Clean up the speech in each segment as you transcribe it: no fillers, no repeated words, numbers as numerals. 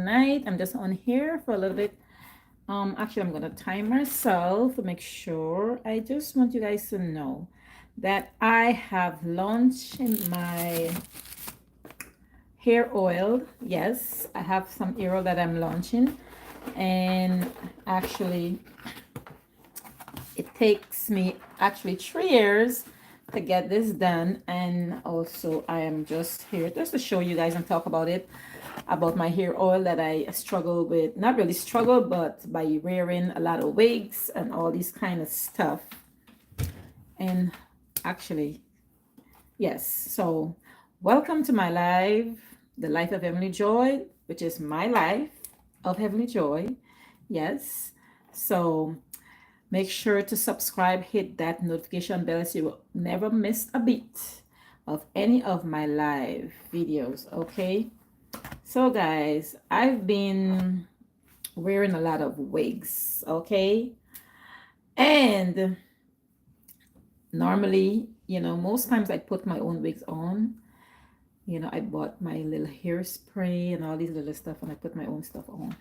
tonight I'm just on here for a little bit. Actually, I'm gonna time myself to make sure. I just want you guys to know that I have launched my hair oil. Yes, I have some hair oil that I'm launching, and actually it takes me actually 3 years to get this done. And also I am just here just to show you guys and talk about it, about my hair oil that I struggle with, not really struggle, but by wearing a lot of wigs and all these kind of stuff. And actually, yes, so welcome to my live, the life of Heavenly Joy, which is my life of Heavenly Joy. Yes, so make sure to subscribe, hit that notification bell so you will never miss a beat of any of my live videos, okay? So guys, I've been wearing a lot of wigs, okay? And normally, most times I put my own wigs on. I bought my little hairspray and all these little stuff, and I put my own stuff on.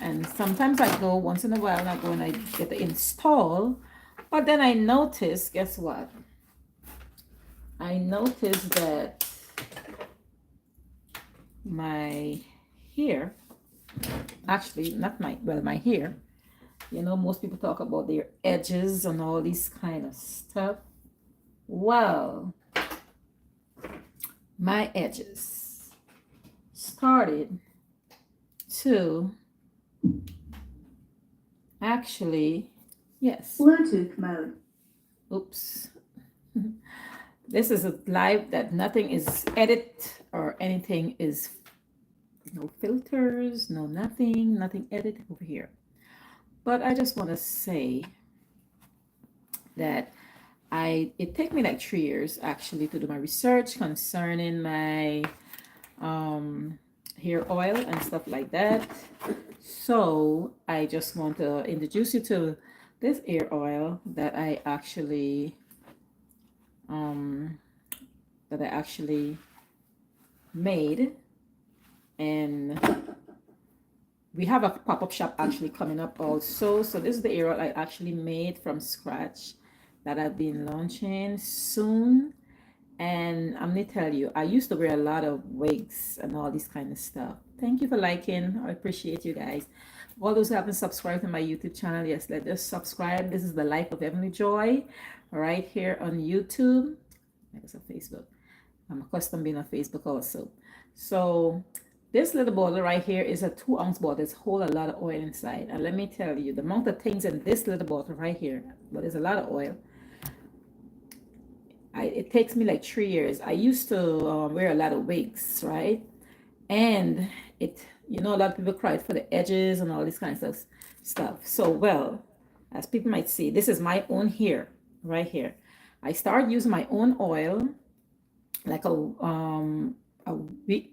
And sometimes I go once in a while, and I go and I get to install. But then I notice, guess what? I noticed that my hair, actually, not my hair, most people talk about their edges and all these kind of stuff. Well, my edges started to actually, yes. Bluetooth mode. Oops. This is a live that nothing is edit or anything is, no filters, no nothing edit over here. But I just want to say that it took me like 3 years actually to do my research concerning my hair oil and stuff like that. So I just want to introduce you to this hair oil that I actually made. And we have a pop-up shop actually coming up also. So this is the hair oil I actually made from scratch that I've been launching soon. And I'm gonna tell you, I used to wear a lot of wigs and all this kind of stuff. Thank you for liking. I appreciate you guys. All those who haven't subscribed to my YouTube channel, yes, let us subscribe. This is the Life of Heavenly Joy, right here on YouTube. I guess on Facebook. I'm accustomed being on Facebook also. So this little bottle right here is a 2-ounce bottle. It's hold a lot of oil inside. And let me tell you, the amount of things in this little bottle right here, but there's a lot of oil. It takes me like 3 years. I used to wear a lot of wigs, right? And a lot of people cry for the edges and all this kind of stuff. So, well, as people might see, this is my own hair right here. I started using my own oil like a week,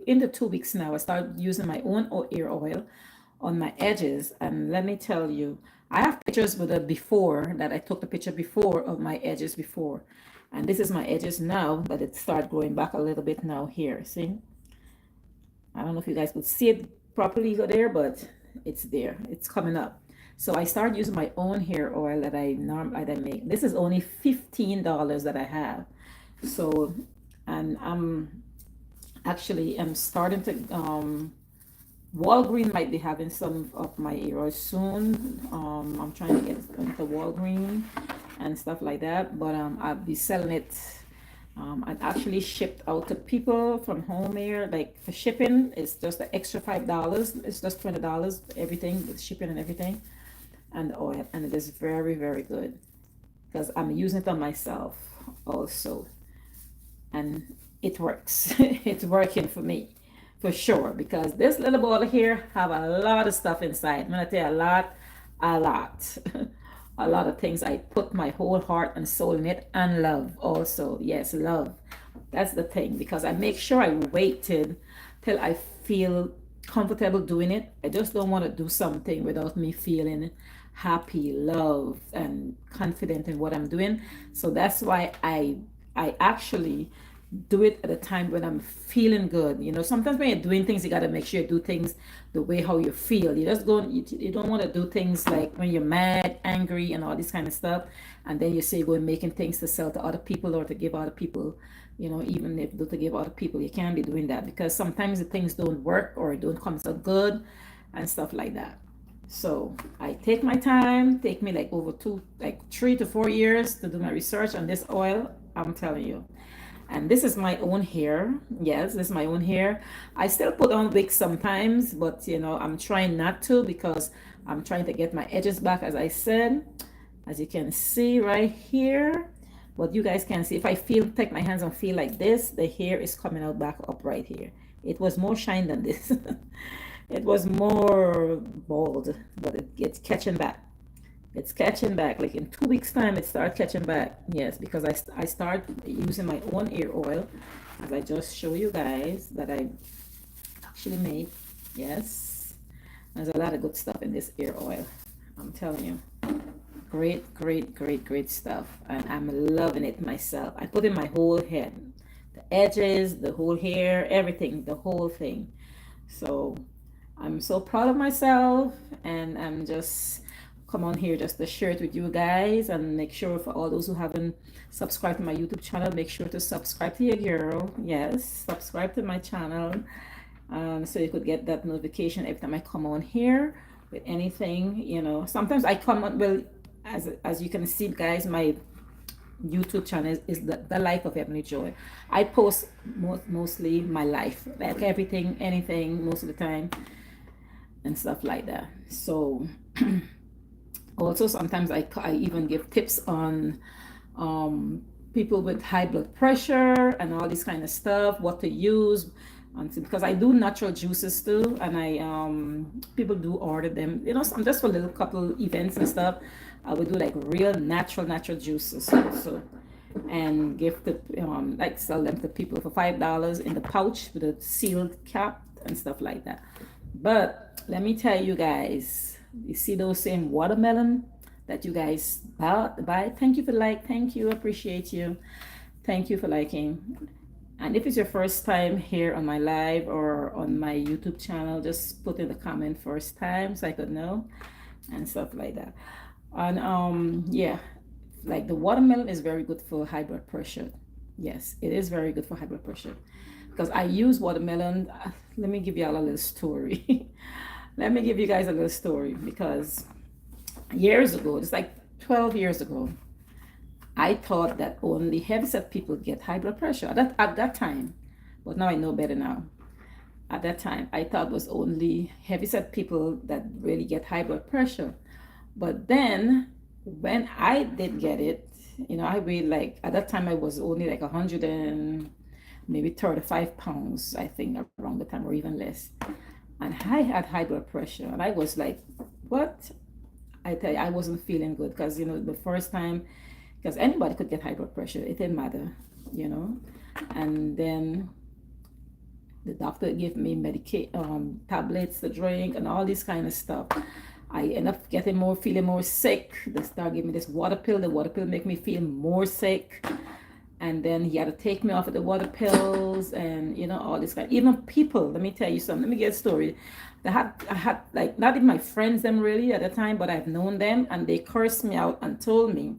in the 2 weeks now. I started using my own hair oil on my edges, and let me tell you, I have pictures with the before that I took the picture before of my edges before, and this is my edges now, but it started going back a little bit now here. See, I don't know if you guys could see it properly there, but it's there, it's coming up. So I started using my own hair oil that I make. This is only $15 that I have. So, and I'm starting to Walgreens might be having some of my hair oil soon. I'm trying to get into Walgreens and stuff like that, but I'll be selling it. I actually shipped out to people from home here. Like for shipping, it's just an extra $5. It's just $20, everything with shipping and everything, and the oil, and it is very, very good because I'm using it on myself also, and it works. It's working for me for sure, because this little bottle here have a lot of stuff inside. I'm gonna tell you a lot a lot of things. I put my whole heart and soul in it, and love also. Yes, love, that's the thing, because I make sure I waited till I feel comfortable doing it. I just don't want to do something without me feeling happy, love, and confident in what I'm doing. So that's why I actually do it at a time when I'm feeling good. Sometimes when you're doing things, you got to make sure you do things the way how you feel. You don't want to do things like when you're mad, angry, and all this kind of stuff. And then you say you're going making things to sell to other people or to give other people. Even if to give other people, you can't be doing that because sometimes the things don't work or don't come so good and stuff like that. So I take my time, take me like over 3 to 4 years to do my research on this oil. I'm telling you. And this is my own hair. Yes, this is my own hair. I still put on wigs sometimes, but I'm trying not to because I'm trying to get my edges back, as I said. As you can see right here, what you guys can see, if I take my hands and feel like this, the hair is coming out back up right here. It was more shine than this. It was more bald, but it's catching back. It's catching back. Like in 2 weeks' time, it started catching back. Yes, because I start using my own ear oil, as I just show you guys that I actually made. Yes, there's a lot of good stuff in this ear oil. I'm telling you, great, great, great, great stuff, and I'm loving it myself. I put in my whole head, the edges, the whole hair, everything, the whole thing. So I'm so proud of myself, and I'm just come on here just to share it with you guys, and make sure for all those who haven't subscribed to my YouTube channel, make sure to subscribe to your girl. Yes, subscribe to my channel, so you could get that notification every time I come on here with anything. Sometimes I come on, well, as you can see, guys, my YouTube channel is the life of Ebony Joy. I post mostly my life, like everything, anything, most of the time, and stuff like that. So also sometimes I even give tips on people with high blood pressure and all this kind of stuff, what to use, because I do natural juices too, and I people do order them, some just for little couple events and stuff. I would do like real natural juices also, and give the like sell them to people for $5 in the pouch with a sealed cap and stuff like that. But let me tell you guys, you see those same watermelon that you guys buy? Thank you for thank you, appreciate you. Thank you for liking. And if it's your first time here on my live or on my YouTube channel, just put in the comment first time so I could know and stuff like that. And yeah, like the watermelon is very good for high blood pressure. Yes, it is very good for high blood pressure because I use watermelon. Let me give you all a little story. Let me give you guys a little story, because years ago, it's like 12 years ago, I thought that only heavyset people get high blood pressure at that time, but now I know better now. At that time, I thought it was only heavyset people that really get high blood pressure. But then when I did get it, I weighed like, at that time I was only like 100 and maybe 35 pounds, I think, around the time, or even less. And I had high blood pressure, and I was like, what? I tell you, I wasn't feeling good, because the first time, because anybody could get high blood pressure, it didn't matter. And then the doctor gave me tablets to drink and all this kind of stuff. I end up feeling more sick. They start giving me this water pill. The water pill make me feel more sick. And then he had to take me off of the water pills, and all this kind. Even people, let me tell you something. Let me get a story. I had like, not even my friends them really at the time, but I've known them, and they cursed me out and told me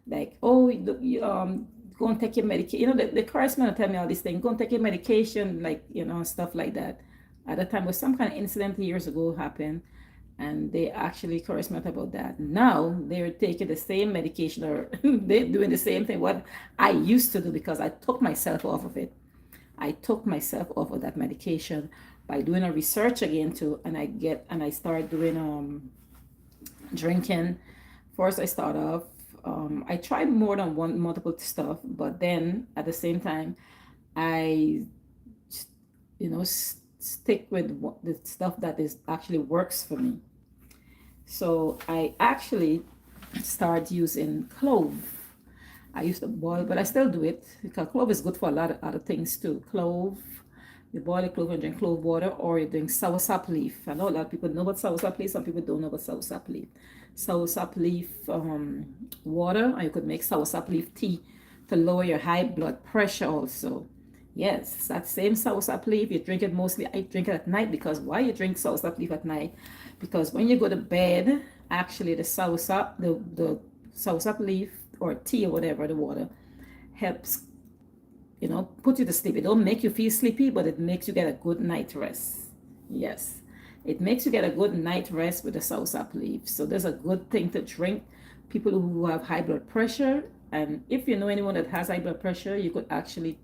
like, oh, you go and take your medication. They cursed me and tell me all these things. Go and take your medication, like stuff like that. At the time, was some kind of incident years ago happened, and they actually cursed me out about that. Now they're taking the same medication, or they're doing the same thing what I used to do, because I took myself off of it. I took myself off of that medication by doing a research again too, and I started doing drinking. First I start off, I tried more than multiple stuff, but then at the same time I stick with the stuff that is actually works for me. So I actually started using clove. I used to boil, but I still do it because clove is good for a lot of other things too. Clove, you boil a clove and drink clove water, or you're doing soursop leaf. I know a lot of people know about soursop leaf. Some people don't know about soursop leaf. Soursop leaf water, or you could make soursop leaf tea to lower your high blood pressure also. Yes, that same soursop leaf, you drink it mostly. I drink it at night because why you drink soursop leaf at night? Because when you go to bed, actually the soursop leaf or tea or whatever, the water helps, put you to sleep. It don't make you feel sleepy, but it makes you get a good night rest. Yes, it makes you get a good night rest with the soursop leaf. So there's a good thing to drink. People who have high blood pressure, and if you know anyone that has high blood pressure, you could actually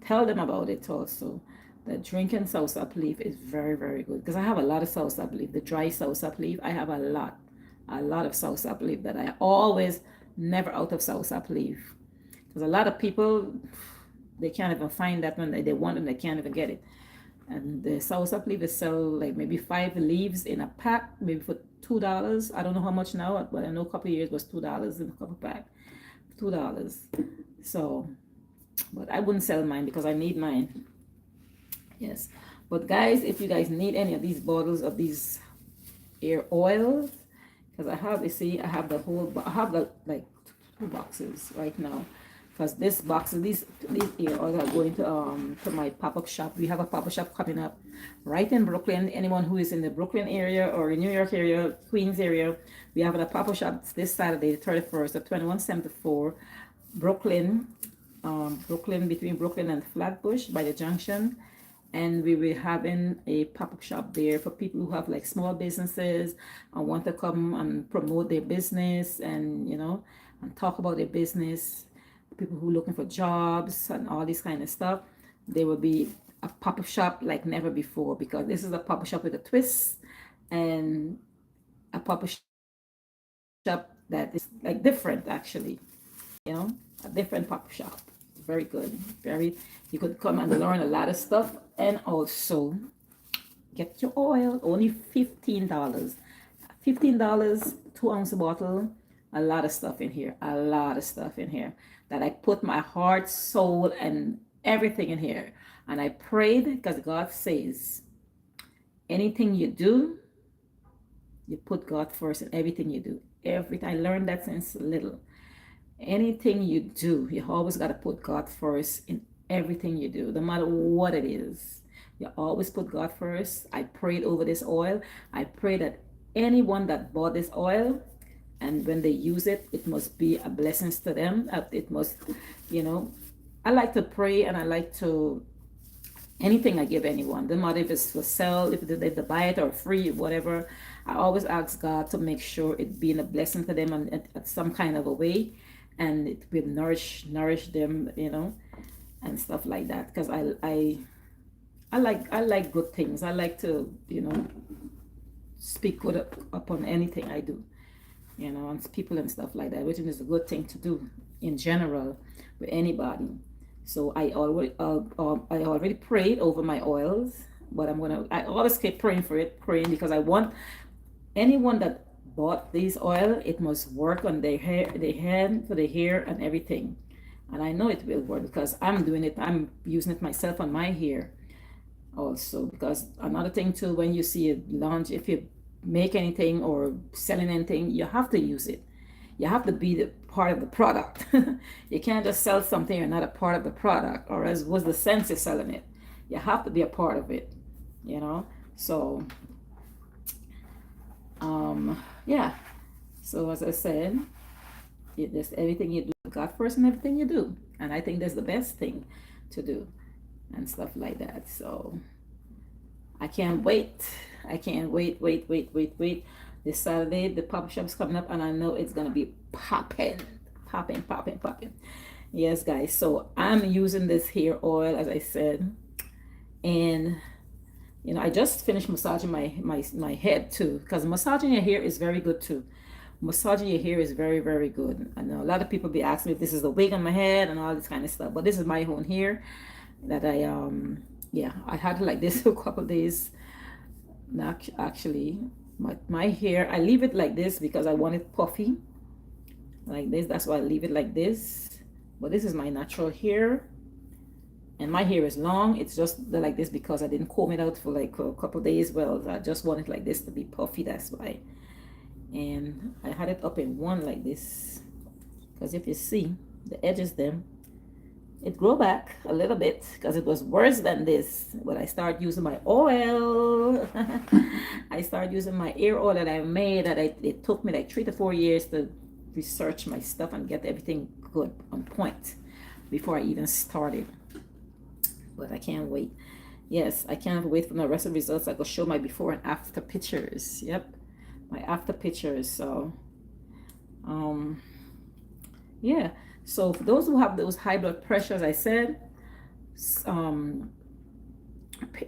tell them about it also. That drinking soursop leaf is very, very good because I have a lot of soursop leaf. The dry soursop leaf, I have a lot of soursop leaf that I always never out of soursop leaf. Because a lot of people, they can't even find that when they want them, they can't even get it. And the soursop leaf is sell like maybe 5 leaves in a pack, maybe for $2. I don't know how much now, but I know a couple of years was $2 in a couple pack, $2. So, but I wouldn't sell mine because I need mine. Yes, but guys, if you guys need any of these bottles of these hair oils, because I have, you see, I have I have the like 2 boxes right now. Because this box, these hair oils are going to my pop-up shop. We have a pop-up shop coming up right in Brooklyn. Anyone who is in the Brooklyn area or in New York area, Queens area, we have a pop-up shop this Saturday, the 31st at 2174 Brooklyn, Brooklyn, between Brooklyn and Flatbush by the junction. And we will having a pop-up shop there for people who have like small businesses and want to come and promote their business and and talk about their business. People who are looking for jobs and all this kind of stuff. There will be a pop-up shop like never before because this is a pop-up shop with a twist and a pop-up shop that is like different actually, a different pop-up shop. Very good. You could come and learn a lot of stuff and also get your oil. Only $15. $15, 2-ounce bottle. A lot of stuff in here. A lot of stuff in here that I put my heart, soul, and everything in here. And I prayed because God says, anything you do, you put God first in everything you do. I learned that since little. Anything you do, you always got to put God first in everything you do, no matter what it is. You always put God first. I prayed over this oil. I pray that anyone that bought this oil, and when they use it, it must be a blessing to them. It must, I like to pray and I like to, anything I give anyone, no matter if it's for sale, if they buy it or free, whatever, I always ask God to make sure it being a blessing to them and at some kind of a way, and it will nourish them, and stuff like that. Because I like good things. I like to, speak good upon anything I do, and people and stuff like that, which is a good thing to do in general with anybody. So I already prayed over my oils, but I always keep praying because I want anyone that bought this oil, it must work on their hair, for the hair and everything. And I know it will work because I'm doing it. I'm using it myself on my hair also. Because another thing too, when you see a launch, if you make anything or selling anything, you have to use it. You have to be the part of the product. You can't just sell something you're not a part of the product, or as was the sense of selling it. You have to be a part of it, So, yeah. So as I said, just everything you do, God first in everything you do, and I think that's the best thing to do, and stuff like that. So I can't wait. I can't wait. This Saturday, the pop shop's coming up, and I know it's gonna be popping. Yes, guys. So I'm using this hair oil, as I said, and I just finished massaging my head too, because massaging your hair is very good too. Massaging your hair is very, very good. I know a lot of people be asking me if this is the wig on my head and all this kind of stuff, but this is my own hair that I had it like this for a couple of days. Actually, my hair, I leave it like this because I want it puffy like this. That's why I leave it like this. But this is my natural hair, and my hair is long. It's just like this because I didn't comb it out for like a couple of days. Well, I just want it like this to be puffy, that's why. And I had it up in one like this, because if you see, the edges them. It grew back a little bit because it was worse than this. But I started using my oil. I started using my ear oil that I made. It took me like 3 to 4 years to research my stuff and get everything good on point before I even started. But I can't wait. Yes, I can't wait for the rest of the results. I go show my before and after pictures. Yep, my after pictures. So, um, yeah. So for those who have those high blood pressure, as I said, um,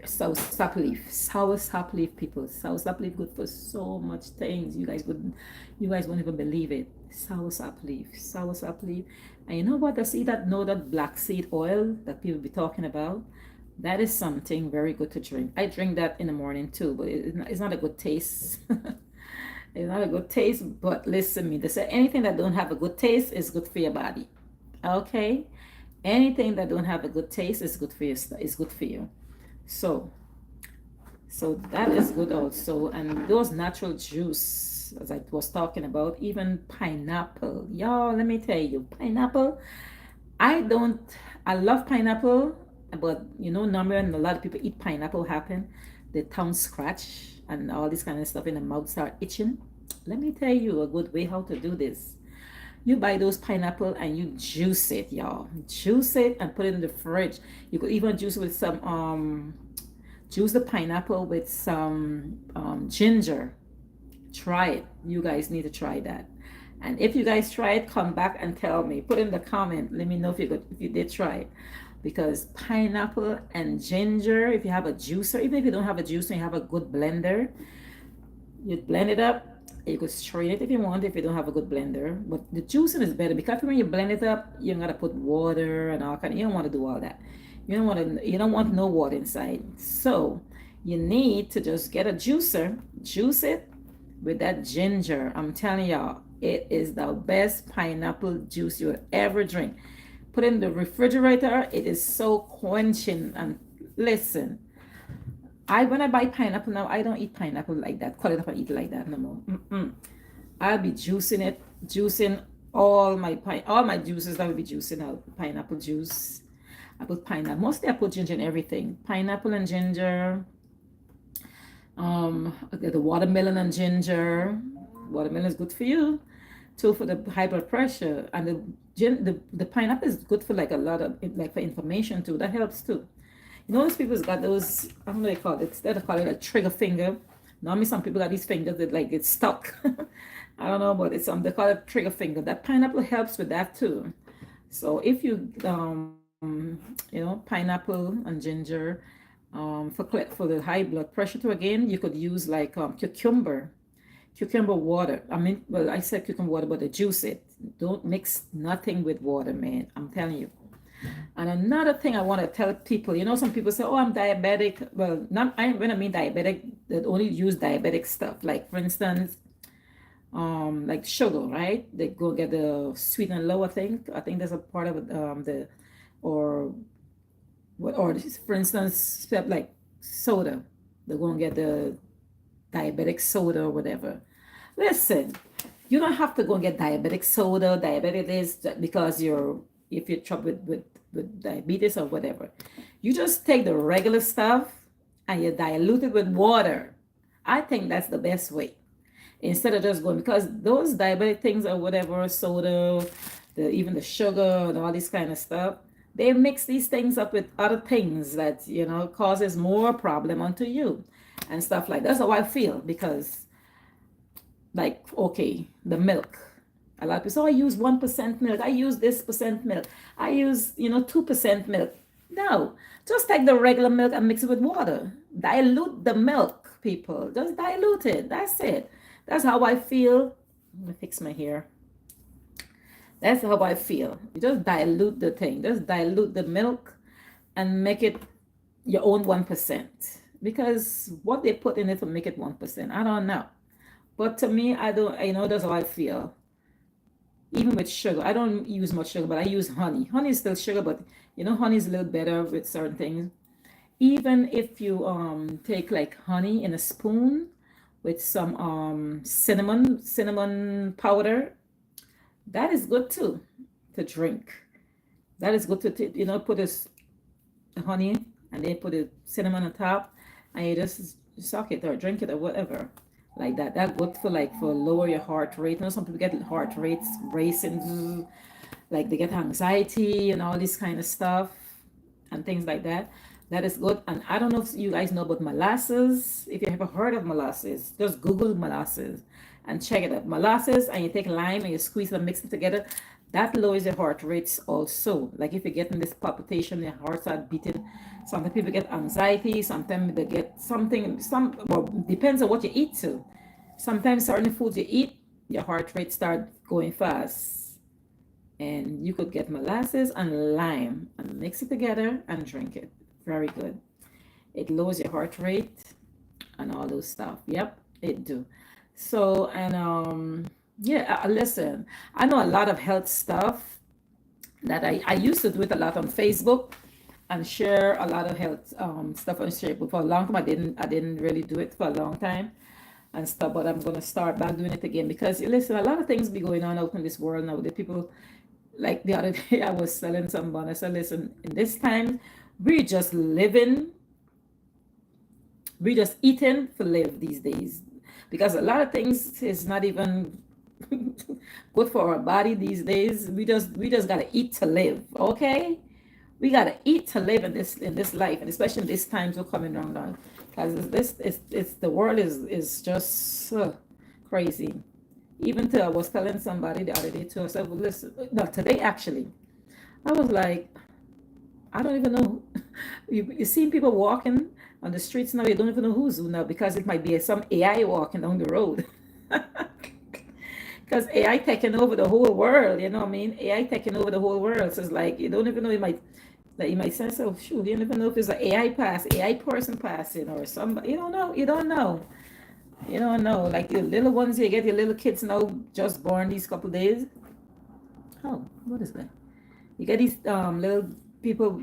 sour sap leaf, people. Sour sap leaf good for so much things. You guys won't even believe it. Sour sap leaf. And you know what? The seed that know that black seed oil that people be talking about. That is something very good to drink. I drink that in the morning too, but it's not a good taste. It's not a good taste, but listen to me. They say anything that don't have a good taste is good for your body. Okay? Anything that don't have a good taste is good for you. Is good for you. So, so that is good also. And those natural juice, as I was talking about, even pineapple. Y'all, let me tell you, pineapple. I don't. I love pineapple, but you know, normally when a lot of people eat pineapple, happen, the tongue scratch and all this kind of stuff in the mouth start itching. Let me tell you a good way how to do this. You buy those pineapple and you juice it, y'all. Juice it and put it in the fridge. You could even juice it with some juice the pineapple with some ginger. Try it. You guys need to try that. And if you guys try it, come back and tell me. Put in the comment. Let me know if you did try it. Because pineapple and ginger, if you have a juicer, even if you don't have a juicer, you have a good blender, you blend it up. You could strain it if you want, if you don't have a good blender. But the juicing is better because when you blend it up, you gotta put water and all kind. You don't want to do all that. You don't want to. You don't want no water inside. So you need to just get a juicer, juice it with that ginger. I'm telling y'all, it is the best pineapple juice you'll ever drink. Put it in the refrigerator. It is so quenching. And listen, when I buy pineapple now, I don't eat pineapple like that. Cut it up and eat it like that no more. Mm-mm. I'll be juicing it, juicing all my juices. That will be juicing out pineapple juice. I put pineapple. Mostly I put ginger in everything. Pineapple and ginger. The watermelon and ginger. Watermelon is good for you too for the high blood pressure, and the pineapple is good for like a lot of like for inflammation too. That helps too. You know, those people's got those, I don't know what they call it. Instead of calling it a trigger finger. Normally, some people got these fingers that like get stuck. I don't know, but it's they call it trigger finger. That pineapple helps with that too. So if you pineapple and ginger, for the high blood pressure too. Again, you could use like cucumber water. I mean, well, I said cucumber water, but the juice it. Don't mix nothing with water, man. I'm telling you. And another thing I want to tell people, you know, some people say, "Oh, I'm diabetic." Well, not when I mean diabetic, that only use diabetic stuff. Like for instance, like sugar, right? They go get the sweet and low. I think there's a part of it, the or what or for instance, like soda. They go and get the diabetic soda or whatever. Listen, you don't have to go and get diabetic soda, diabetic this because if you're troubled with diabetes or whatever. You just take the regular stuff and you dilute it with water. I think that's the best way. Instead of just going because those diabetic things or whatever, soda, even the sugar and all this kind of stuff, they mix these things up with other things that causes more problem onto you and stuff like that. That's how I feel because like okay, the milk. A lot of people say, oh, I use 1% milk. I use this percent milk. I use 2% milk. No, just take the regular milk and mix it with water. Dilute the milk, people. Just dilute it. That's it. That's how I feel. Let me fix my hair. That's how I feel. You just dilute the thing. Just dilute the milk and make it your own 1%. Because what they put in it to make it 1%, I don't know. But to me, I don't, that's how I feel. Even with sugar, I don't use much sugar, but I use honey. Honey is still sugar, but honey is a little better with certain things. Even if you take like honey in a spoon with some cinnamon powder, that is good too. to drink. That is good to put this honey and then put the cinnamon on top, and you just suck it or drink it or whatever like that. That good for like for lower your heart rate. Some people get heart rates racing, like they get anxiety and all this kind of stuff and things like that. That is good. And I don't know if you guys know about molasses. If you ever heard of molasses, just Google molasses and check it out. Molasses, and you take lime and you squeeze it and mix it together. That lowers your heart rates also. Like if you're getting this palpitation, your heart start beating. Sometimes people get anxiety. Sometimes they get something. Well, depends on what you eat too. Sometimes certain foods you eat, your heart rate start going fast, and you could get molasses and lime and mix it together and drink it. Very good. It lowers your heart rate and all those stuff. Yep, it do. So and yeah, listen, I know a lot of health stuff that I used to do it a lot on Facebook and share a lot of health stuff on share, but for a long time I didn't really do it for a long time and stuff, but I'm gonna start back doing it again because listen, a lot of things be going on out in this world now. The people, like the other day I was telling someone, I said, listen, in this time we're just living, we're just eating for live these days, because a lot of things is not even good for our body these days. We just gotta eat to live, okay? We gotta eat to live in this life, and especially in these times we're coming around now, because this it's the world is just crazy. Even till I was telling somebody the other day too, I said, well, listen, no, today actually, I was like, I don't even know. You see people walking on the streets now, you don't even know who's who now, because it might be some AI walking down the road. Because AI taking over the whole world, you know what I mean? AI taking over the whole world. So it's like you don't even know, you might say, so shoot, you don't even know if it's an AI person passing or somebody. You don't know. You don't know. You don't know. Like your little ones, you get your little kids now just born these couple days. Oh, what is that? You get these little people,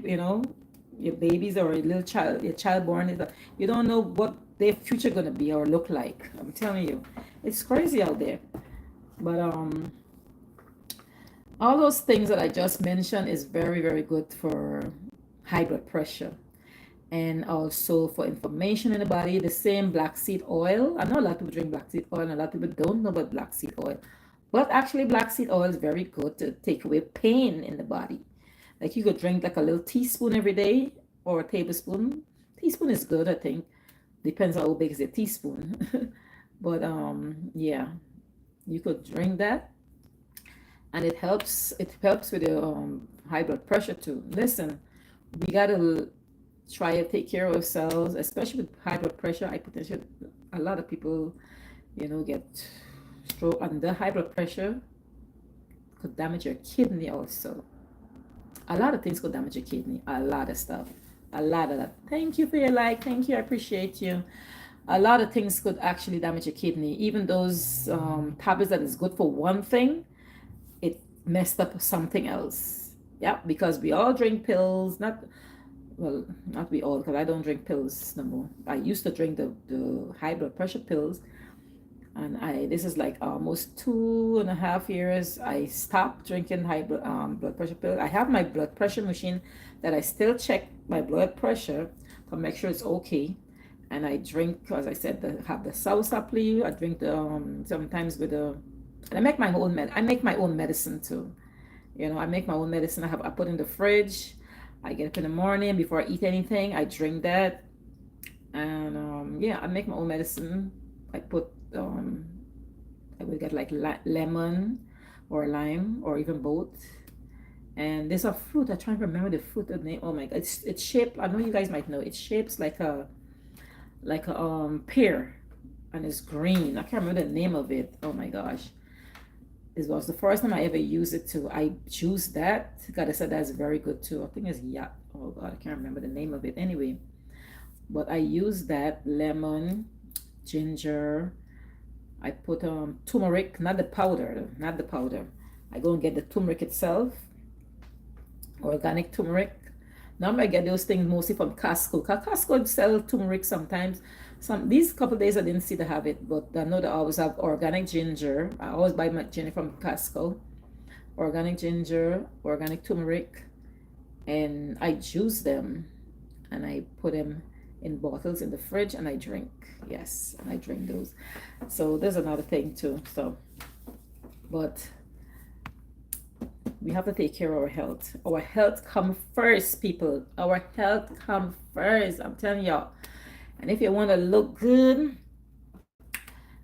your babies or your child born. You don't know what their future gonna be or look like. I'm telling you, it's crazy out there. But all those things that I just mentioned is very, very good for high blood pressure and also for inflammation in the body. The same black seed oil. I know a lot of people drink black seed oil and a lot of people don't know about black seed oil. But actually, black seed oil is very good to take away pain in the body. Like you could drink like a little teaspoon every day or a tablespoon. Teaspoon is good, I think. Depends on how big is a teaspoon. But yeah, you could drink that, and it helps with the high blood pressure too. Listen, we gotta try to take care of ourselves, especially with high blood pressure, hypertension. A lot of people, get stroke, and the high blood pressure could damage your kidney also. A lot of things could damage your kidney. A lot of stuff. A lot of that. Thank you for your like. Thank you. I appreciate you. A lot of things could actually damage your kidney. Even those tablets that is good for one thing, it messed up something else. Yeah, because we all drink pills. Not we all, because I don't drink pills no more. I used to drink the high blood pressure pills, and this is like almost 2.5 years I stopped drinking blood pressure pills. I have my blood pressure machine that I still check my blood pressure to make sure it's okay, and I drink, as I said, have the Southside. I drink the sometimes with the, and I make my own medicine too. I make my own medicine. I put in the fridge. I get up in the morning before I eat anything. I drink that, and yeah, I make my own medicine. I put I would get like lemon or lime or even both. And there's a fruit. I try to remember the fruit the name. Oh my god, it's shaped. I know you guys might know. It's shaped like a pear, and it's green. I can't remember the name of it. Oh my gosh. This was the first time I ever used it too. I choose that. God, I said that's very good too. I think it's yak. Oh god, I can't remember the name of it anyway. But I use that lemon, ginger. I put turmeric, not the powder, not the powder. I go and get the turmeric itself, organic turmeric. Normally I get those things mostly from Costco. Costco sell turmeric sometimes. These couple of days I didn't see to have it, but I know they always have organic ginger. I always buy my ginger from Costco. organic ginger, organic turmeric, and I juice them and I put them in bottles in the fridge and I drink. Yes, and I drink those. So there's another thing too. So, but we have to take care of our health. Our health come first, people. Our health come first. I'm telling y'all. And if you want to look good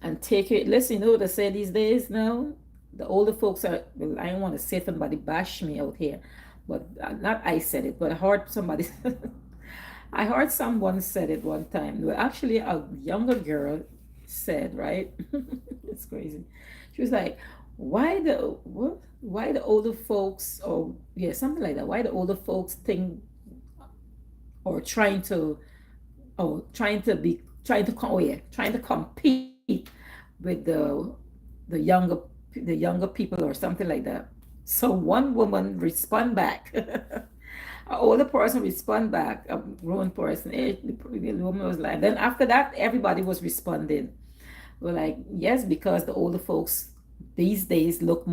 and take it, listen, you know what they say these days now? The older folks are, well, I don't want to say somebody bash me out here, but not I said it, but I heard somebody, I heard someone said it one time. Well, actually, a younger girl said, right? It's crazy. She was like, why the what? Why the older folks, or yeah, something like that. Why the older folks think or trying to compete with the younger the younger people or something like that. So one woman respond back. An older person respond back, a grown person. The woman was like, then after that, everybody was responding. We're like, yes, because the older folks these days looks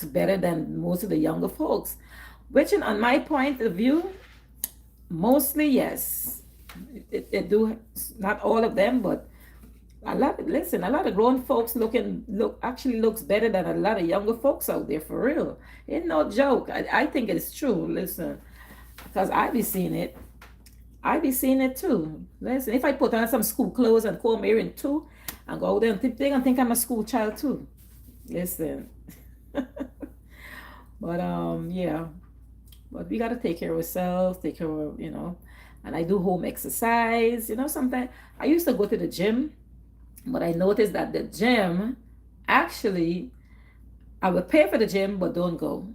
better than most of the younger folks. Which, on my point of view, mostly yes. It do not all of them, but a lot. Listen, a lot of grown folks look actually looks better than a lot of younger folks out there for real. It's no joke. I think it's true. Listen, because I be seeing it. I be seeing it too. Listen, if I put on some school clothes and comb earring too, and go out there, and they gonna think I'm a school child too. Listen, but yeah, but we gotta take care of ourselves, take care of And I do home exercise. Sometimes I used to go to the gym, but I noticed that the gym actually I will pay for the gym, but don't go.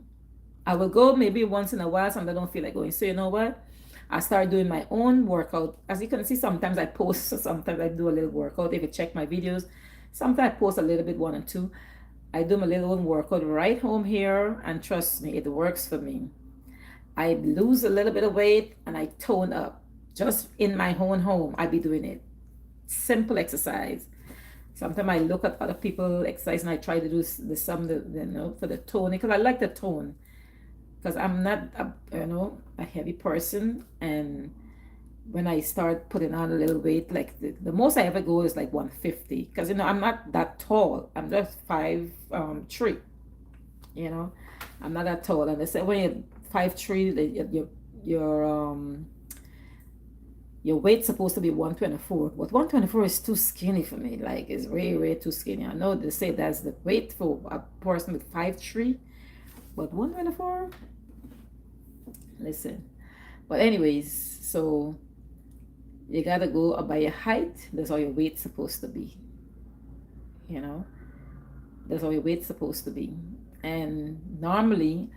I will go maybe once in a while, sometimes I don't feel like going. So you know what? I start doing my own workout. As you can see, sometimes I post, sometimes I do a little workout. If you check my videos, sometimes I post a little bit, one and two. I do my little own workout right home here, and trust me, it works for me. I lose a little bit of weight and I tone up. Just in my own home, I be doing it. Simple exercise. Sometimes I look at other people exercise and I try to do for the toning because I like the tone because I'm not a heavy person, and when I start putting on a little weight, like the most I ever go is like 150 because I'm not that tall. I'm just 5'3". You know, I'm not that tall, and they say when you're 5'3", your weight's supposed to be 124, but 124 is too skinny for me. Like it's way, way too skinny. I know they say that's the weight for a person with 5'3", but 124. Listen, but anyways, so you gotta go by your height. That's how your weight's supposed to be. You know, that's how your weight's supposed to be. And normally,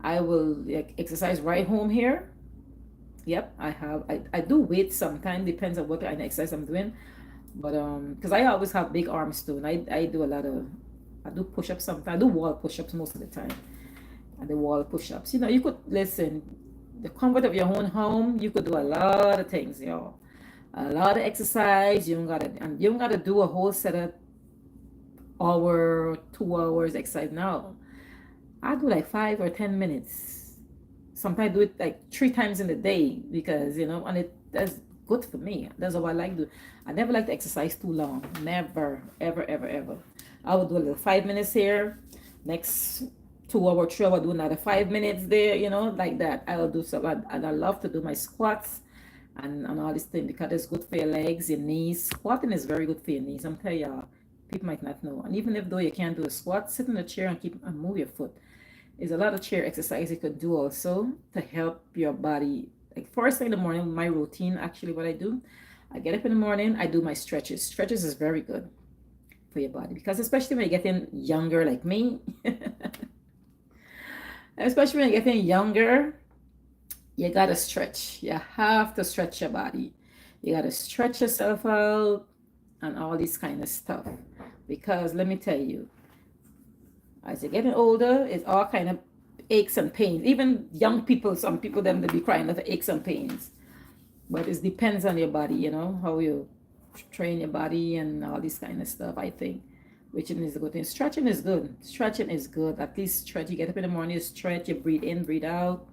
I will exercise right home here. Yep, I do weight sometimes, depends on what kind of exercise I'm doing. But because I always have big arms too, and I do a lot of I do push-ups sometimes. I do wall push-ups most of the time. And the wall push-ups. You could listen, the comfort of your own home, you could do a lot of things, y'all. A lot of exercise. You don't gotta do a whole set of hour, 2 hours exercise now. I do like 5 or 10 minutes. Sometimes I do it like 3 times in a day because and that's good for me. That's what I like to do. I never like to exercise too long. Never, ever, ever, ever. I would do a little 5 minutes here. Next 2 hour, 3 hour, do another 5 minutes there. Like that. I'll do some, and I love to do my squats and all this thing because it's good for your legs, your knees. Squatting is very good for your knees. I'm telling y'all. People might not know. And even if though you can't do a squat, sit in a chair and move your foot. There's a lot of chair exercise you could do also to help your body. Like first thing in the morning, my routine, actually what I do, I get up in the morning, I do my stretches. Stretches is very good for your body because especially when you're getting younger like me, especially when you're getting younger, you gotta stretch. You have to stretch your body. You gotta stretch yourself out and all this kind of stuff. Because let me tell you, as you're getting older, it's all kind of aches and pains. Even young people, some people them they be crying of aches and pains. But it depends on your body, how you train your body and all this kind of stuff, I think. which is a good thing. Stretching is good. Stretching is good. At least stretch. You get up in the morning, you stretch, you breathe in, breathe out.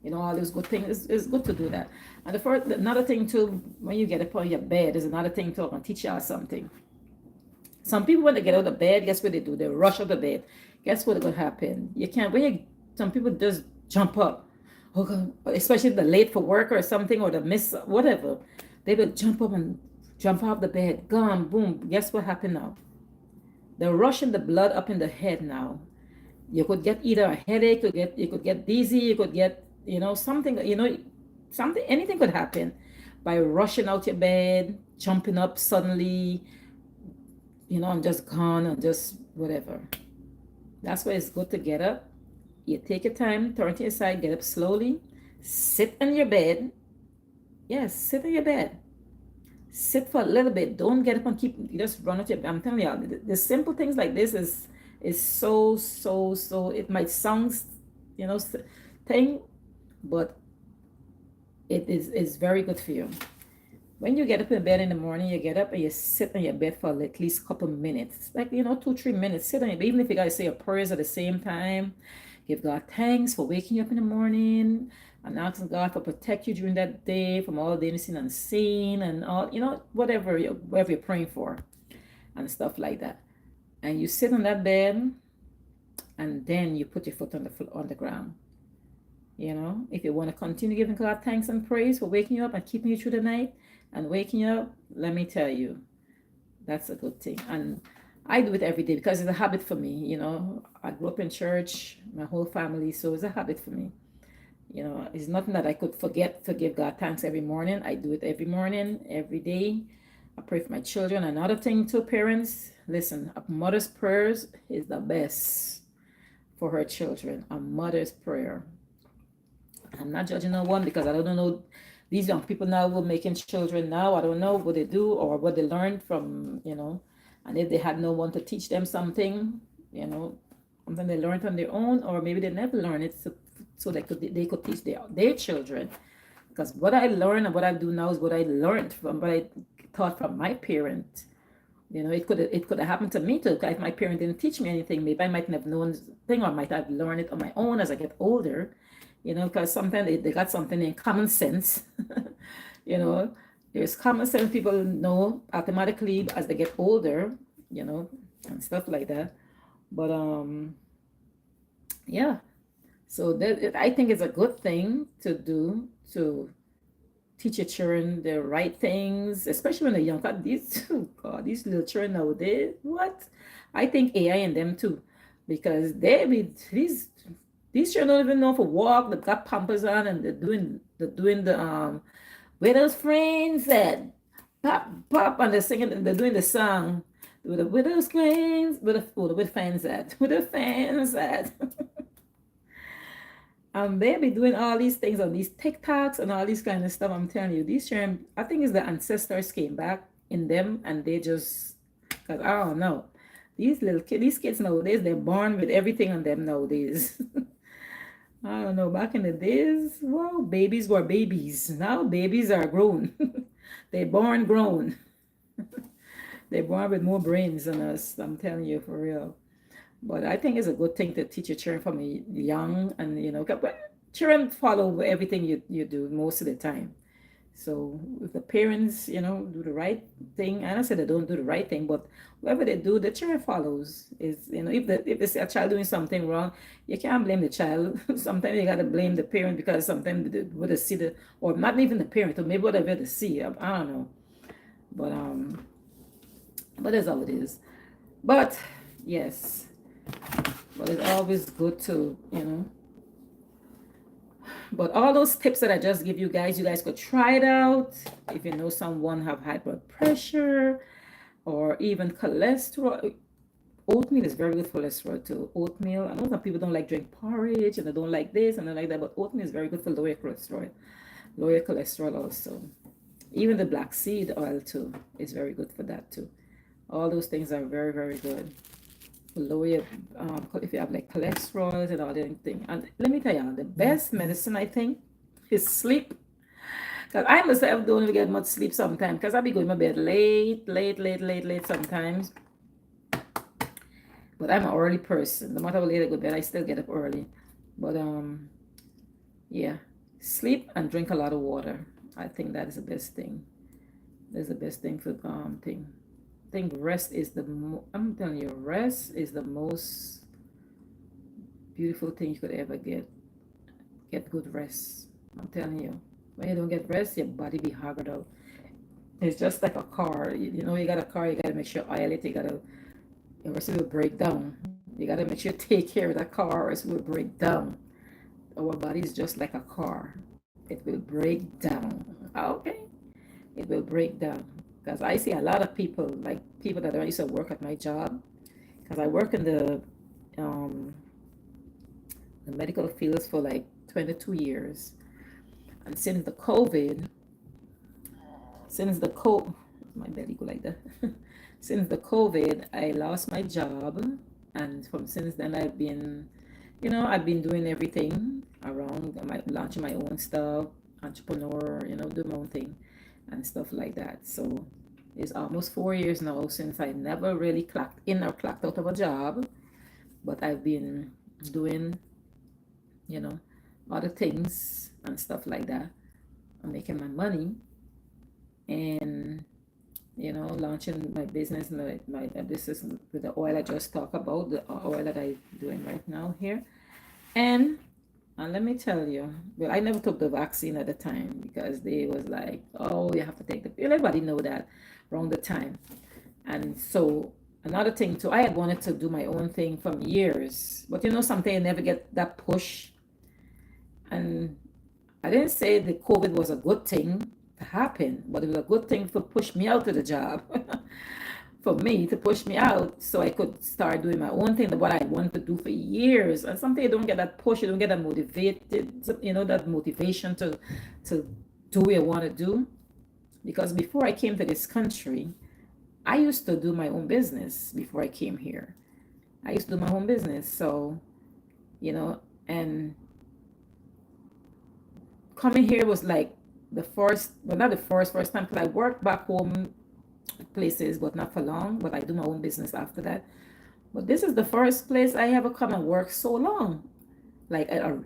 You know, all those good things. It's good to do that. And another thing too, when you get up on your bed, is another thing too. I'm gonna teach y'all something. Some people, when they get out of bed, guess what they do? They rush out of bed. Guess what gonna happen? You can't. Some people just jump up. Oh God, especially if they're late for work or something, or they miss whatever. They will jump up and jump off the bed. Gone, boom. Guess what happened now? They're rushing the blood up in the head now. You could get either a headache, you could get dizzy, you could get, something, something, anything could happen by rushing out your bed, jumping up suddenly, and just gone and just whatever. That's why it's good to get up. You take your time, turn to your side, get up slowly, sit in your bed. Yes, sit in your bed. Sit for a little bit. Don't get up and just run at your bed. I'm telling you, the simple things like this is so. It might sound, thing, but it is very good for you. When you get up in bed in the morning, you get up and you sit on your bed for at least a couple minutes, like 2-3 minutes. Sit on your bed, even if you gotta say your prayers at the same time. Give God thanks for waking you up in the morning and asking God for protect you during that day from all the seen and unseen and all, whatever you're praying for and stuff like that. And you sit on that bed and then you put your foot on the ground. If you want to continue giving God thanks and praise for waking you up and keeping you through the night and waking you up, let me tell you, that's a good thing. And I do it every day because it's a habit for me. I grew up in church, my whole family, so it's a habit for me. It's nothing that I could forget to give God thanks every morning. I do it every morning, every day. I pray for my children. Another thing too, parents, listen, a mother's prayers is the best for her children. A mother's prayer. I'm not judging no one because I don't know these young people now who are making children now. I don't know what they do or what they learned from, and if they had no one to teach them something, something they learned on their own, or maybe they never learned it so they could teach their children. Because what I learn and what I do now is what I learned from what I taught from my parent. It could have happened to me too. If my parent didn't teach me anything, maybe I might not have known thing, or I might have learned it on my own as I get older. Because sometimes they got something in common sense. There's common sense people know automatically as they get older, and stuff like that. But yeah. So I think it's a good thing to do, to teach your children the right things, especially when they're young. God, these little children nowadays, what? I think AI in them too, because these children don't even know for walk. They've got pampers on and they're doing the where those friends at, pop pop, and they're singing and they're doing the song. Where those friends, where the fans at, where the fans at. They be doing all these things on these TikToks and all these kind of stuff. I'm telling you, these children, I think it's the ancestors came back in them and they just, because I don't know. These kids nowadays, they're born with everything on them nowadays. I don't know, back in the days, well, babies were babies. Now babies are grown. They're born grown. They're born with more brains than us. I'm telling you, for real. But I think it's a good thing to teach your children from young, and but children follow everything you do most of the time. So if the parents, do the right thing, and I said they don't do the right thing, but whatever they do, the child follows. Is if they see a child doing something wrong, you can't blame the child. Sometimes you gotta blame the parent because sometimes what they see or not even the parent, or maybe whatever they see. I don't know, but that's how it is. But yes, but it's always good to But all those tips that I just give you guys could try it out. If you know someone have high blood pressure or even cholesterol. Oatmeal is very good for cholesterol too. Oatmeal. I know some people don't like drink porridge and they don't like this and they like that, but oatmeal is very good for lower cholesterol. Lower cholesterol also. Even the black seed oil too is very good for that too. All those things are very, very good. Lower your, if you have like cholesterol and all that thing. And let me tell you, the best medicine I think is sleep. Because I myself don't even get much sleep sometimes because I be going to bed late sometimes. But I'm an early person. No matter how late I go to bed, I still get up early. But yeah, sleep and drink a lot of water. I think that is the best thing. That's the best thing for thing. I think rest is I'm telling you, rest is the most beautiful thing you could ever get. Get good rest. I'm telling you. When you don't get rest, your body be haggard out. It's just like a car. You know, you got a car, you gotta make sure oil it, you gotta the rest will break down. You gotta make sure you take care of that car or else it will break down. Our body is just like a car. It will break down. Okay? It will break down. Because I see a lot of people, like people that I used to work at my job, because I work in um, the medical fields for like 22 years. And since the COVID, my belly go like that. Since the COVID, I lost my job. And from since then, I've been doing everything around launching my own stuff, entrepreneur, do my own thing and stuff like that. So it's almost 4 years now since I never really clocked in or clocked out of a job, but I've been doing, you know, other things and stuff like that. I'm making my money and launching my business, my business with the oil I just talked about, the oil that I'm doing right now here. And let me tell you, well, I never took the vaccine at the time because they was like, oh, you have to take the pill. Everybody know that around the time. And so another thing too, I had wanted to do my own thing from years, but something you never get that push. And I didn't say the COVID was a good thing to happen, but it was a good thing to push me out of the job. For me to push me out so I could start doing my own thing, what I wanted to do for years. And sometimes you don't get that push, you don't get that motivated, that motivation to do what you want to do. Because before I came to this country, I used to do my own business before I came here. I used to do my own business. So, and coming here was like the first, well, not the first time, because I worked back home places, but not for long. But I do my own business after that. But this is the first place I ever come and work so long, like a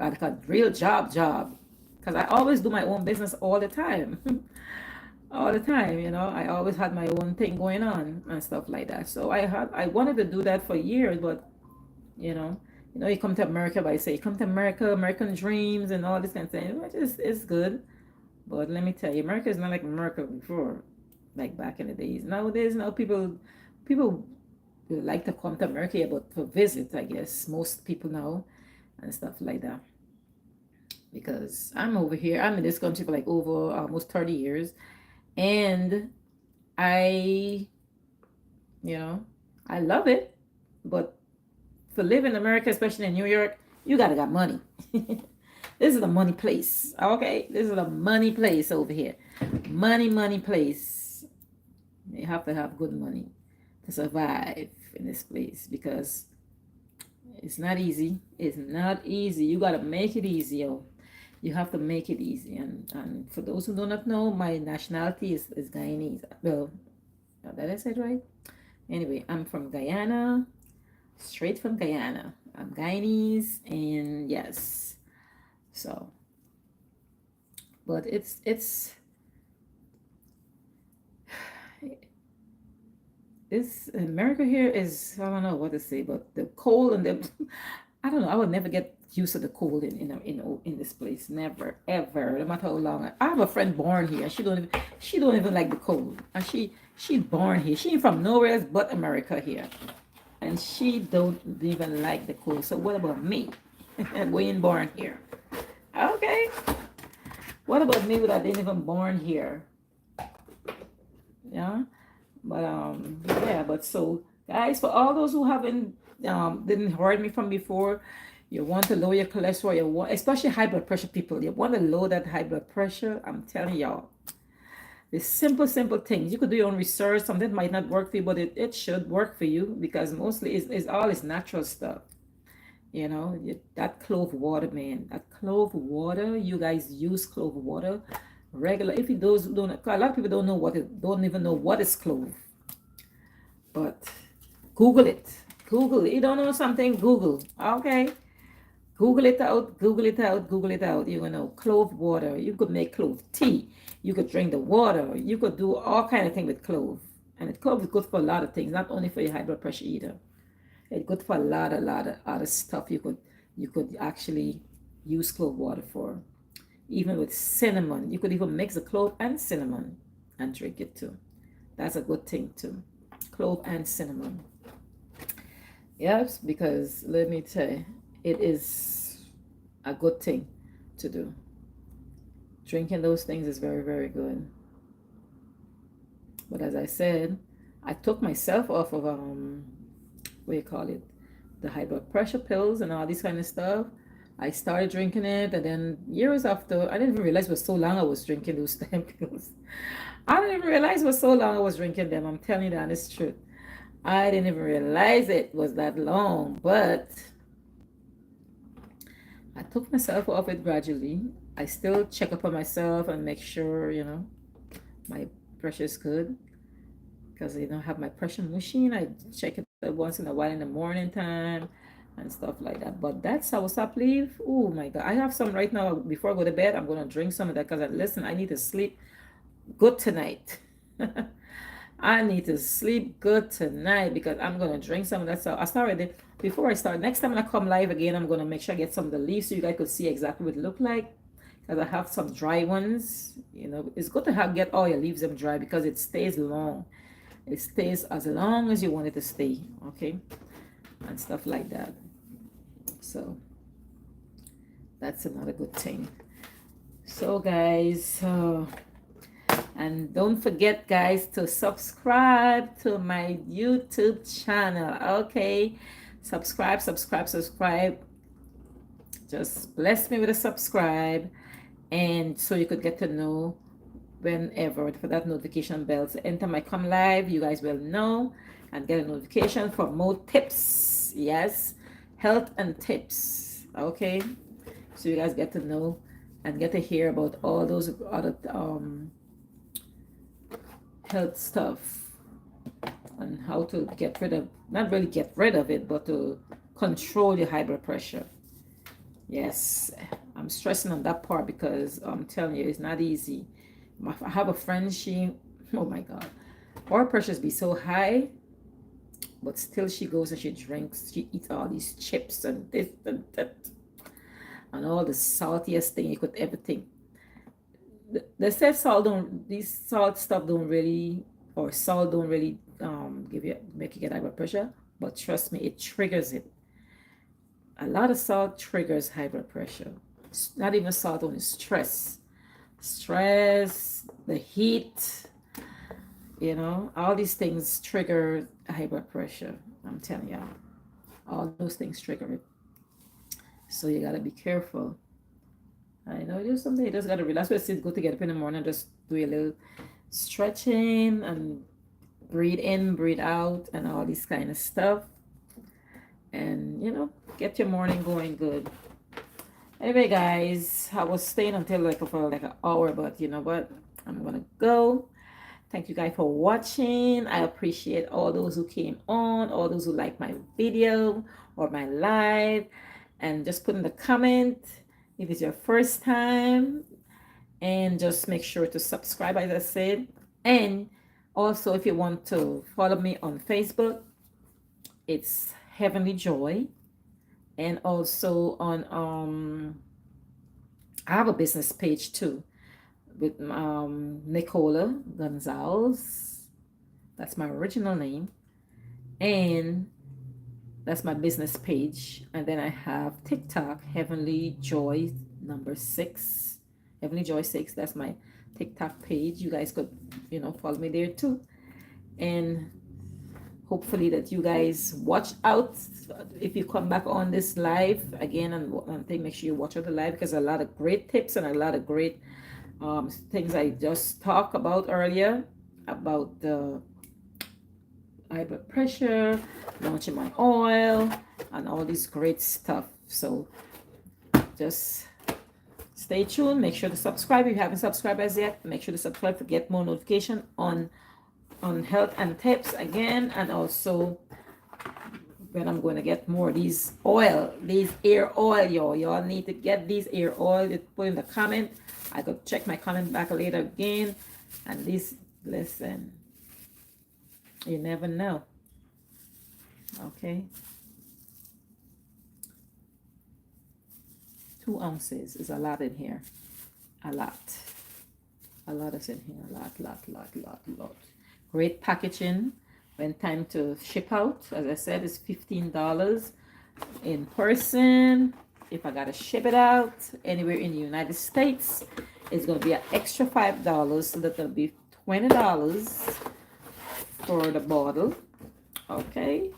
real job. Because I always do my own business all the time, all the time. I always had my own thing going on and stuff like that. So I wanted to do that for years, but you know, you come to America, but I say you come to America, American dreams and all this kind of thing, which is good. But let me tell you, America is not like America before, like back in the days. Nowadays, now people like to come to America, but for visit, I guess most people now and stuff like that. Because I'm over here, I'm in this country for like over almost 30 years, and I, you know, I love it, but for living in America, especially in New York, you gotta got money. This is a money place, okay? This is a money place over here. Money place. You have to have good money to survive in this place because it's not easy. It's not easy. You gotta make it easy, yo. You have to make it easy. And for those who do not know, my nationality is Guyanese. Well, that I said right? Anyway, I'm from Guyana, straight from Guyana. I'm Guyanese, and yes. So, but it's America here is, I don't know what to say, but the cold and the I don't know. I would never get used to the cold in this place. Never ever. No matter how long. I have a friend born here. She don't even like the cold. And she born here. She ain't from nowhere else but America here, and she don't even like the cold. So what about me? Being born here? Okay. What about me that I didn't even born here? Yeah. But yeah, but so guys, for all those who haven't didn't heard me from before, you want to lower your cholesterol, you want, especially high blood pressure people, you want to lower that high blood pressure. I'm telling y'all, the simple things. You could do your own research. Something might not work for you, but it should work for you because mostly it's all is natural stuff. That clove water, man. That clove water, you guys use clove water regular. If you those don't, a lot of people don't even know what is clove. But Google it. Google. You don't know something? Google. Okay. Google it out, Google it out, Google it out. You're gonna know clove water. You could make clove tea. You could drink the water. You could do all kind of things with clove. And the clove is good for a lot of things, not only for your high blood pressure either. It's good for a lot of other stuff you could actually use clove water for. Even with cinnamon. You could even mix the clove and cinnamon and drink it too. That's a good thing too. Clove and cinnamon. Yes, because let me tell you, it is a good thing to do. Drinking those things is very, very good. But as I said, I took myself off of what do you call it? The high blood pressure pills and all this kind of stuff. I started drinking it, and then years after, I didn't even realize it was so long I was drinking those damn pills. I didn't even realize it was so long I was drinking them. I'm telling you the honest truth. I didn't even realize it was that long, but I took myself off it gradually. I still check up on myself and make sure, my pressure is good because I don't have my pressure machine. I check it once in a while in the morning time and stuff like that. But that's how stop leave. Oh my God. I have some right now. Before I go to bed, I'm going to drink some of that because listen, I need to sleep good tonight. I need to sleep good tonight because I'm gonna drink some of that. So I started before I start. Next time I come live again, I'm gonna make sure I get some of the leaves so you guys could see exactly what it look like. Because I have some dry ones. It's good to get all your leaves them dry because it stays long. It stays as long as you want it to stay, okay, and stuff like that. So that's another good thing. So guys. And don't forget, guys, to subscribe to my YouTube channel. Okay, subscribe. Just bless me with a subscribe, and so you could get to know whenever for that notification bell. So anytime I come live, you guys will know and get a notification for more tips. Yes, health and tips. Okay, so you guys get to know and get to hear about all those other health stuff and how to get rid of, not really get rid of it, but to control your high blood pressure. Yes, I'm stressing on that part because I'm telling you, it's not easy. I have a friend, oh my God, her pressures be so high, but still she goes and she drinks, she eats all these chips and this and that, and all the saltiest thing you could ever think. They said salt stuff don't really, or salt don't really make you get high blood pressure, but trust me, it triggers it. A lot of salt triggers high blood pressure. It's not even salt, only stress, the heat, all these things trigger high blood pressure. I'm telling you, all those things trigger it. So you gotta be careful. I know you someday you just gotta relax. It's good to get up in the morning, just do a little stretching and breathe in, breathe out, and all this kind of stuff. And get your morning going good. Anyway, guys, I was staying until for like an hour, but you know what? I'm gonna go. Thank you guys for watching. I appreciate all those who came on, all those who like my video or my live, and just put in the comment if it's your first time, and just make sure to subscribe, as I said. And also, if you want to follow me on Facebook, it's Heavenly Joy. And also on I have a business page too with Nicola Gonzalez. That's my original name, and that's my business page. And then I have TikTok, Heavenly Joy #6. Heavenly Joy 6. That's my TikTok page. You guys could, follow me there too. And hopefully that you guys watch out if you come back on this live again, and make sure you watch out the live because a lot of great tips and a lot of great things I just talked about earlier about the high blood pressure, launching my oil, and all this great stuff. So just stay tuned. Make sure to subscribe if you haven't subscribed as yet. Make sure to subscribe to get more notification on health and tips again, and also when I'm going to get more these oil, these ear oil, y'all need to get these ear oil. Just put in the comment. I could check my comment back later again. And this, listen, you never know. Okay, 2 ounces is a lot in here. A lot is in here. A lot. Great packaging. When time to ship out, as I said, it's $15 in person. If I gotta ship it out anywhere in the United States, it's gonna be an extra $5, so that's gonna be $20 for the bottle. Okay,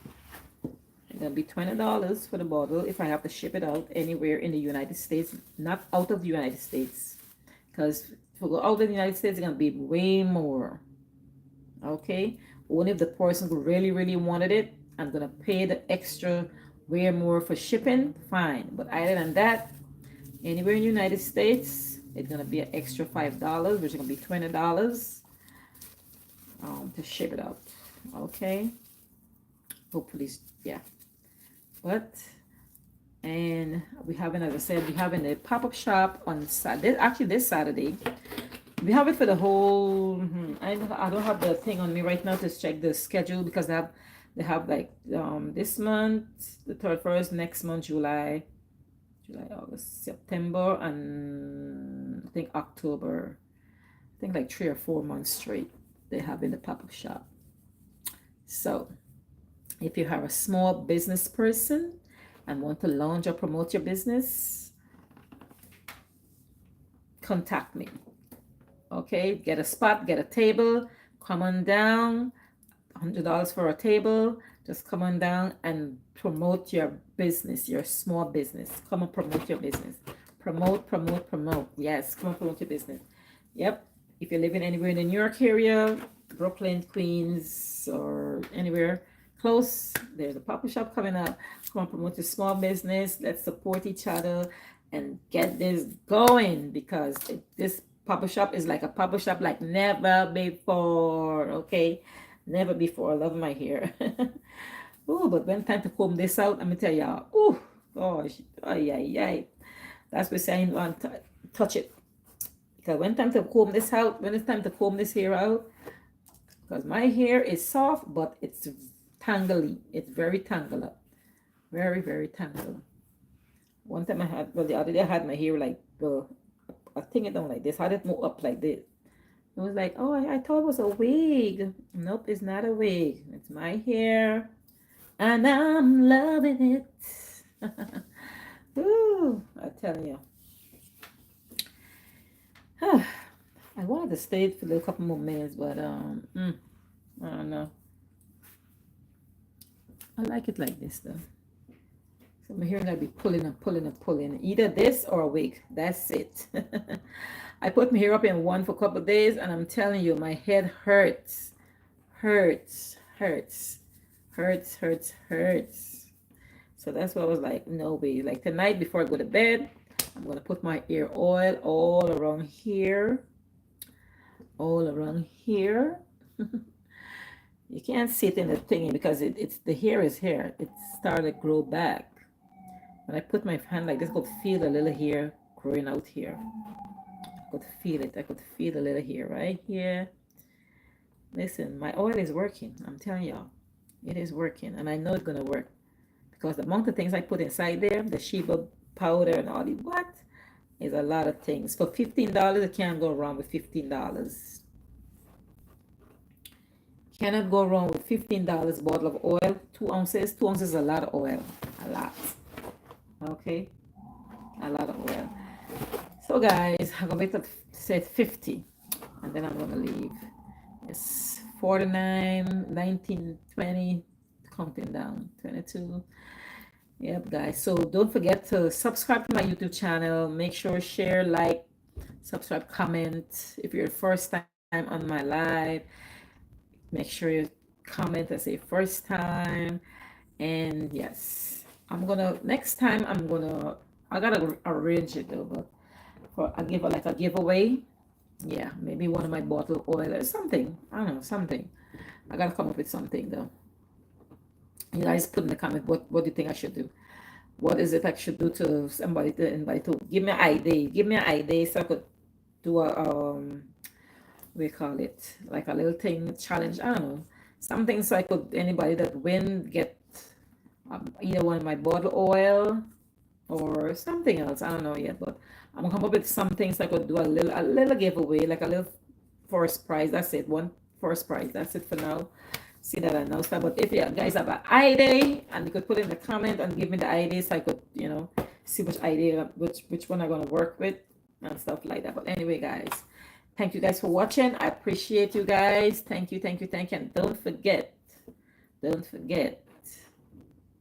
it's gonna be $20 for the bottle if I have to ship it out anywhere in the United States, not out of the United States, because if we go out of the United States, it's gonna be way more. Okay, only if the person really wanted it, I'm gonna pay the extra way more for shipping, fine. But other than that, anywhere in the United States, it's gonna be an extra $5, which is gonna be $20 to ship it out. Okay, hopefully, yeah. But and we having, as I said, we having a pop-up shop on Saturday. Actually, this Saturday. We have it for the whole. I don't have the thing on me right now to check the schedule because they have like this month the 31st, next month July, August, September, and I think October. I think like 3 or 4 months straight they have in the pop-up shop. So if you have a small business person and want to launch or promote your business, contact me. Okay, get a spot, get a table, come on down, $100 for a table. Just come on down and promote your business, your small business. Come and promote your business. Promote. Yes, come and promote your business. Yep. If you're living anywhere in the New York area, Brooklyn, Queens, or anywhere close, there's a pop-up shop coming up. Come and promote your small business. Let's support each other and get this going, because this pop-up shop is like a pop-up shop like never before. Okay, never before. I love my hair. Oh, but when time to comb this out, let me tell y'all. Oh gosh, ay. That's what saying, want to touch it, because when time to comb this out, when it's time to comb this hair out, because my hair is soft but it's tangly. It's very tangled up, very tangled. One time I had, well, the other day I had my hair like, well, I think it don't like this. How did it move up like this? It was like, oh, I thought it was a wig. Nope, it's not a wig. It's my hair, and I'm loving it. Ooh, I tell you. I wanted to stay for a couple more minutes, but I don't know. I like it like this though. So my hair gonna be pulling. Either this or a wig. That's it. I put my hair up in one for a couple of days, and I'm telling you, my head hurts. So that's why I was like, no way. Like tonight before I go to bed, I'm gonna put my ear oil all around here. You can't see it in the thingy because it's the hair is here. It started to grow back. When I put my hand like this, I could feel a little hair growing out here. I could feel it. I could feel a little hair right here. Listen, my oil is working. I'm telling y'all, it is working, and I know it's gonna work because the amount of things I put inside there, the Sheba powder and all the what, is a lot of things. For $15, I can't go wrong with $15. Cannot go wrong with $15 bottle of oil. 2 ounces. 2 ounces is a lot of oil. A lot. Okay, a lot of oil. So guys, I'm gonna wait till say 50, and then I'm gonna leave. It's 49, 19, 20, counting down, 22. Yep, guys. So don't forget to subscribe to my YouTube channel. Make sure share, like, subscribe, comment. If you're the first time on my live, make sure you comment and say first time. And yes, next time I gotta arrange it though, but I give like a giveaway. Yeah, maybe one of my bottle oil or something. I don't know, something. I gotta come up with something though. You guys put in the comment what do you think I should do. What is it I should do to somebody to invite to give me an idea. Give me an idea so I could do a we call it like a little thing challenge. I don't know. Something so I could anybody that win get either one of my bottle oil or something else. I don't know yet, but I'm gonna come up with some things I could do a little giveaway, like a little first prize. That's it. One first prize. That's it for now. See that I know stuff. But if you guys have an idea and you could put in the comment and give me the idea so I could, see which idea which one I'm gonna work with and stuff like that. But anyway, guys, thank you guys for watching. I appreciate you guys. Thank you, thank you, thank you. And don't forget,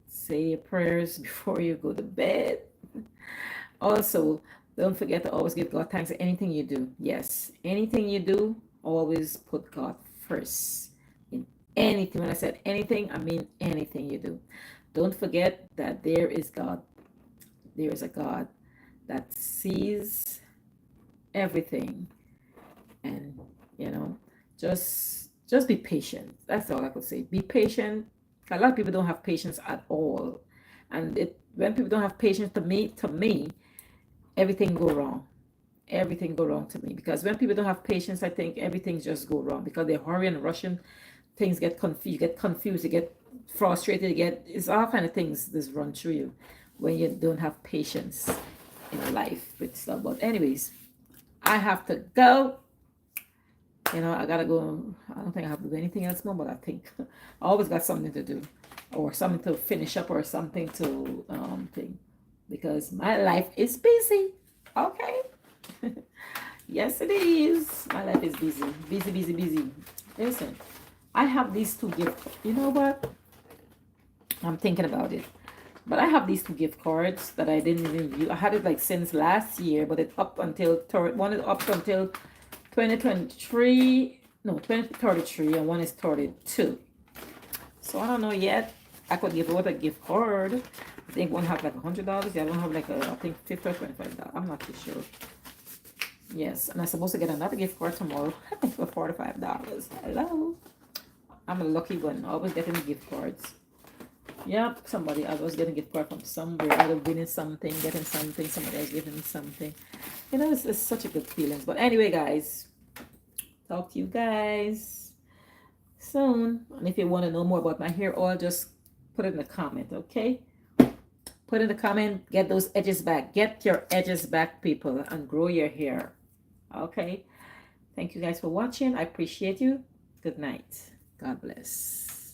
say your prayers before you go to bed. Also, don't forget to always give God thanks for anything you do. Yes, anything you do, always put God first in anything. When I said anything, I mean anything you do. Don't forget that there is God. There is a God that sees everything, and just be patient. That's all I could say. Be patient. A lot of people don't have patience at all, and when people don't have patience, to me, everything go wrong. Everything go wrong to me because when people don't have patience, I think everything just go wrong because they're hurrying and rushing. Things get confused. You get confused. You get frustrated. You get it's all kind of things just run through you when you don't have patience in life with stuff. But anyways, I have to go. I gotta go. I don't think I have to do anything else more, but I think I always got something to do, or something to finish up, or something to think, because my life is busy. Okay. Yes, it is. My life is busy, busy, busy, busy. Listen, I have these two gift. You know what? I'm thinking about it. But I have these two gift cards that I didn't even use. I had it like since last year, but it's up until one is up until 2023. No, 2033, and one is 32. So I don't know yet. I could give out a gift card. I think one have like $100. The other one have like I think $50 or $25. I'm not too sure. Yes, and I'm supposed to get another gift card tomorrow for $45. Hello. I'm a lucky one. Always getting gift cards. Yep, somebody I was getting a gift card from somewhere. Either winning something, getting something, somebody else giving me something. It's such a good feeling. But anyway, guys, talk to you guys soon. And if you want to know more about my hair oil, just put it in the comment, okay? Put in the comment, get those edges back. Get your edges back, people, and grow your hair. Okay? Thank you guys for watching. I appreciate you. Good night. God bless.